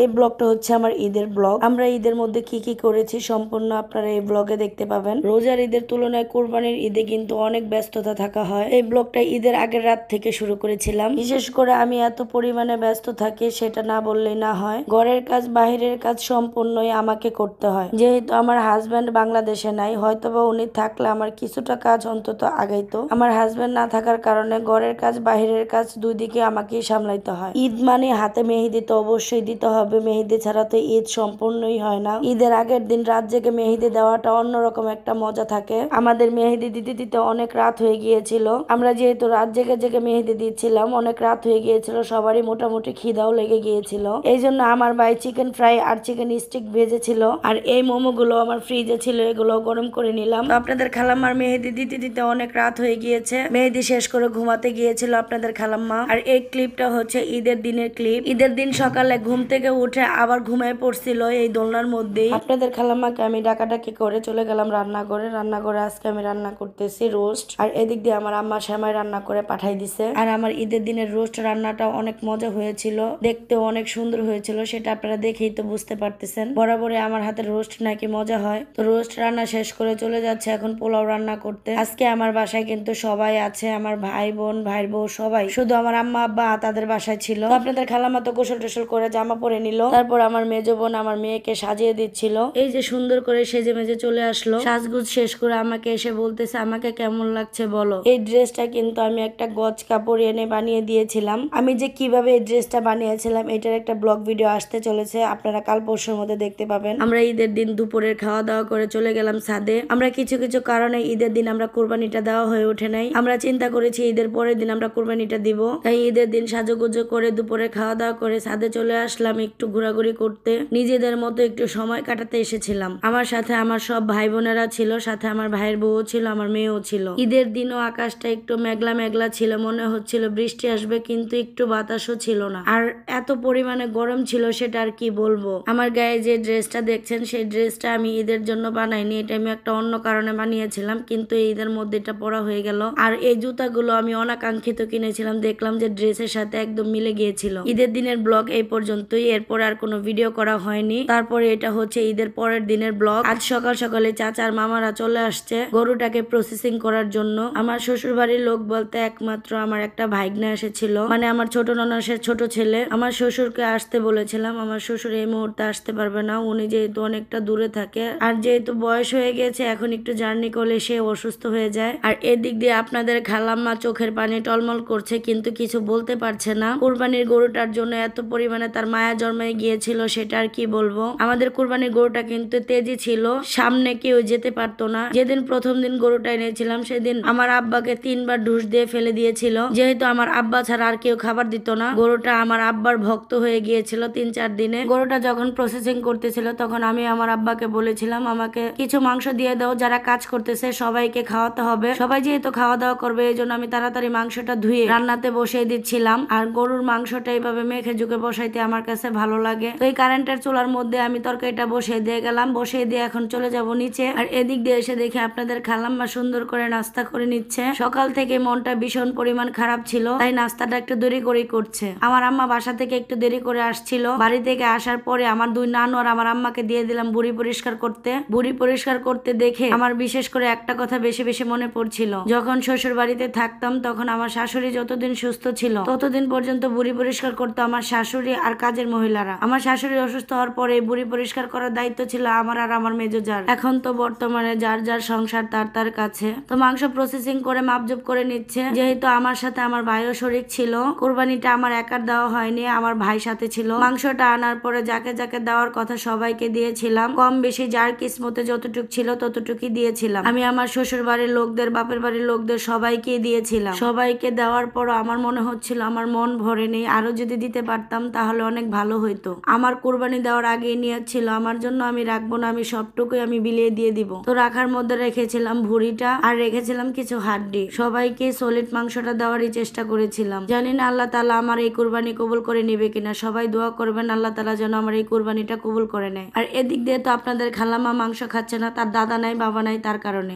এই ব্লগটা হচ্ছে আমার ঈদের ব্লগ। আমরা ঈদের মধ্যে কি কি করেছি সম্পূর্ণ আপনারা এই ব্লগে দেখতে পাবেন। রোজার ঈদের তুলনায় কোরবানির ঈদে কিন্তু অনেক ব্যস্ততা থাকা হয়। এই ব্লগটা ঈদের আগের রাত থেকে শুরু করেছিলাম। বিশেষ করে আমি এত পরিমাণে ব্যস্ত থাকি সেটা না বললেই না হয়। ঘরের কাজ বাহিরের কাজ সম্পূর্ণই আমাকে করতে হয়। যেহেতু আমার হাজব্যান্ড বাংলাদেশে নাই, হয়তোবা উনি থাকলে আমার কিছুটা কাজ অন্তত আগাইতো। আমার হাজব্যান্ড না থাকার কারণে ঘরের কাজ বাহিরের কাজ দুই দিকে আমাকেই সামলাইতে হয়। ঈদ মানে হাতে মেহেদি তো অবশ্যই দিতে হবে, মেহেদি ছাড়া তো ঈদ সম্পূর্ণই হয় না। ঈদের আগের দিন রাত জেগে মেহেদি দেওয়াটা অন্যরকম একটা মজা থাকে। আমাদের মেহেদি দিতে দিতে অনেক রাত হয়ে গিয়েছিল। আমরা যেহেতু রাত জেগে জেগে মেহেদি দিচ্ছিলাম, অনেক রাত হয়ে গিয়েছিল, সবারই মোটামুটি খিদাও লেগে গিয়েছিল। এই জন্য আমার ভাই চিকেন ফ্রাই আর চিকেন স্টিক ভেজেছিল, আর এই মোমো গুলো আমার ফ্রিজে ছিল, এগুলো গরম করে নিলাম। আপনাদের খালাম্মার মেহেদি দিতে দিতে অনেক রাত হয়ে গিয়েছে, মেহেদি শেষ করে ঘুমাতে গিয়েছিল আপনাদের খালাম্মা। আর এই ক্লিপটা হচ্ছে ঈদের দিনের ক্লিপ। ঈদের দিন সকালে ঘুম থেকে উঠে আবার ঘুমায় পড়ছিল এই দোলনার মধ্যেই। আপনাদের খালাম্মাকে আমি ডাকাডাকি করে চলে গেলাম রান্নাঘরে। রান্নাঘরে আজকে আমি রান্না করতেছি রোস্ট, আর এদিক দিয়ে আমার আম্মা সেমাই রান্না করে পাঠাই দিছে। আর আমার ঈদের দিনের রোস্ট রান্নাটা অনেক মজা হয়েছিল, দেখতেও অনেক সুন্দর হয়েছিল, সেটা আপনারা দেখেই তো বুঝতে পারতেছেন। বরাবরই আমার হাতের রোস্ট নাকি মজা হয়। তো রোস্ট রান্না শেষ করে চলে যাচ্ছে এখন পোলাও রান্না করতে। আজকে আমার বাসায় কিন্তু সবাই আছে, আমার ভাই বোন ভাইয়ের বউ সবাই, শুধু আমার আম্মা আব্বা তাদের বাসায় ছিল। আপনাদের খালাম্মা তো গোসল টোসল করে জামা পরে নিল। তারপর আমার মেজো বোন আমার মেয়েকে সাজিয়ে দিচ্ছিল। এই যে সুন্দর করে সেজে মেজে চলে আসলো, সাজগুজ শেষ করে আমাকে এসে বলতেছে আমাকে কেমন লাগছে বলো। এই ড্রেসটা কিন্তু আমি একটা গজ কাপড় এনে বানিয়ে দিয়েছিলাম। আমি যে কিভাবে এই ড্রেসটা বানিয়েছিলাম এটার একটা ব্লগ ভিডিও আসতে চলেছে, আপনারা কাল পরশুর মধ্যে দেখতে পাবেন। আমরা ঈদের দিন দুপুরের খাওয়া দাওয়া করে চলে গেলাম ছাদে। আমরা কিছু কিছু কারণে ঈদের দিন আমরা কোরবানিটা দেওয়া হয়ে ওঠে নাই। আমরা চিন্তা করেছি ঈদের পরের দিন আমরা কোরবানিটা দিব, তাই ঈদের দিন সাজুগুজু করে দুপুরে খাওয়া দাওয়া করে ছাদে চলে আসলাম একটু ঘোরাঘুরি করতে, নিজেদের মতো একটু সময় কাটাতে এসেছিলাম। আমার সাথে আমার সব ভাই বোনেরা ছিল, সাথে আমার ভাইয়ের বউ ছিল, আমার মেয়েও ছিল। ঈদের দিনও আকাশটা একটু মেঘলা মেঘলা ছিল, মনে হচ্ছিল বৃষ্টি আসবে, কিন্তু একটু বাতাসও ছিল না। আর এত পরিমাণে গরম ছিল সেটা আর কি বলবো। আমার গায়ে যে ড্রেসটা দেখছেন সেই ড্রেসটা আমি ঈদের জন্য বানাইনি, এটা আমি একটা অন্য কারণে বানিয়েছিলাম, কিন্তু ঈদের মধ্যে এটা পরা হয়ে গেল। আর এই জুতাগুলো আমি অনাকাঙ্ক্ষিত কিনেছিলাম, দেখলাম যে ড্রেসের সাথে একদম মিলে গিয়েছিল। ঈদের দিনের ব্লগ এই পর্যন্তই, এরপর আর কোনো ভিডিও করা হয়নি। তারপরে এটা হচ্ছে ঈদের পরের দিনের ব্লগ। আজ সকাল সকালে চাচার মামারা চলে আসছে গরুটাকে প্রসেসিং করার জন্য। আমার শ্বশুর বাড়ির লোক বলতে একমাত্র আমার একটা ভাইগনা এসেছিল, মানে আমার ছোট ননাসের ছোট ছেলে। আমার শ্বশুরকে আসতে বলেছিলাম, আমার শ্বশুর এই মুহূর্তে আসতে পারবে না, উনি যেহেতু অনেকটা দূরে থাকে, আর যেহেতু বয়স হয়ে গেছে এখন একটু জার্নি করলে সে অসুস্থ হয়ে যায়। আর এদিক দিয়ে আপনাদের খালাম্মা চোখের পানি টলমল করছে, কিন্তু কিছু বলতে পারছে না। কুরবানির গরুটার জন্য এত পরিমাণে তার মায়া জন্মায় গিয়েছিল সেটা আর কি বলবো। আমাদের কুরবানির গরুটা কিন্তু তেজি ছিল, সামনে কেউ যেতে পারতো না। যেদিন প্রথম দিন গরুটা এনেছিলাম সেদিন আমার আব্বাকে 3বার ঢুস দিয়ে ফেলে দিয়েছিল, যেহেতু আমার আব্বা ছাড়া আর কেউ খাবার দিত না। গরুটা আমার আব্বার ভক্ত হয়ে গিয়েছিল 3-4 দিনে। গরুটা যখন প্রসেসিং করতেছিল তখন আমি আমার আব্বাকে বলেছিলাম আমাকে কিছু মাংস দিয়ে দাও, যারা কাজ করতেছে সবাইকে খাওয়াতে হবে, সবাই যেহেতু খাওয়া দাওয়া করবে এই জন্য আমি তাড়াতাড়ি মাংসটা ধুয়ে রান্নাতে বসিয়ে দিচ্ছিলাম। আর গরুর মাংসটা এইভাবে মেখে ঝুঁকে বসাইতে আমার কাছে ভালো লাগে। তো এই কারেন্টের চুলার মধ্যে আমি তরকারিটা বসিয়ে দিয়ে গেলাম, বসিয়ে দিয়ে এখন চলে যাব নিচে। আর এদিক দিয়ে এসে দেখি আপনাদের খালাম্মা সুন্দর করে নাস্তা করে নিচ্ছে। সকাল থেকে মনটা ভীষণ পরিমাণ খারাপ ছিল, তাই নাস্তাটা একটু দেরি করেই করছে। আমার আম্মা বাসা থেকে একটু দেরি করে আসছিল, বাড়ি থেকে আসার পরে আমার দুই নানু আর আমার আম্মাকে দিয়ে দিলাম বুড়ি পরিষ্কার করতে। বুড়ি পরিষ্কার করতে দেখে আমার বিশেষ করে একটা কথা বেশি বেশি মনে পড়ছিল। যখন শ্বশুর বাড়িতে থাকতাম তখন আমার শাশুড়ি যতদিন সুস্থ ছিল ততদিন পর্যন্ত বুড়ি পরিষ্কার করতো আমার শাশুড়ি আর কাজের মহিলারা। আমার শাশুড়ি অসুস্থ হওয়ার পরে বুড়ি পরিষ্কার করার দায়িত্ব ছিল আমার আর আমার মেজো জার। এখন তো বর্তমানে যার যার সংসার তার তার কাছে। তো মাংস প্রসেসিং করে মাপজুপ করে নিচ্ছে, যেহেতু আমার সাথে আমার ভাইও শরীক ছিল। কোরবানিটা আমার একার দেওয়া হয়নি, আমার ভাই সাথে ছিল। মাংসটা আনার পরে যাকে যাকে দেওয়ার কথা সবাইকে দিয়েছিলাম, কম বেশি যার কিসমতে যতটুক ছিল ততটুকুই দিয়েছিলাম। আমি আমার শ্বশুর বাড়ির লোকদের বাপের বাড়ির লোকদের সবাইকে দিয়েছিলাম। সবাইকে দেওয়ার পর আমার মনে হচ্ছিল আমার মন ভরেনি, আরো যদি দিতে পারতাম তাহলে অনেক ভালো হইতো। আমার কোরবানি দেওয়ার আগে নিয়ে ছিল আমার জন্য আমি রাখবো না, আমি সবটুকুই আমি বিলিয়ে দিয়ে দিব। তো রাখার মধ্যে রেখেছিলাম ভুড়িটা আর রেখেছিলাম কিছু হাড্ডি। সবাইকে সলিড মাংসটা দেওয়ারই চেষ্টা করেছিলাম। জানি না আল্লাহ তাআলা আমার এই কোরবানি কবুল করে নিবে কিনা, সবাই দোয়া করবেন আল্লাহ তাআলা যেন আমার এই কোরবানিটা কবুল করে নেয়। আর এদিক দিয়ে তো আপনাদের খালাম্মা মাংস খাচ্ছে না, তার দাদা নাই বাবা নাই, তার কারণে।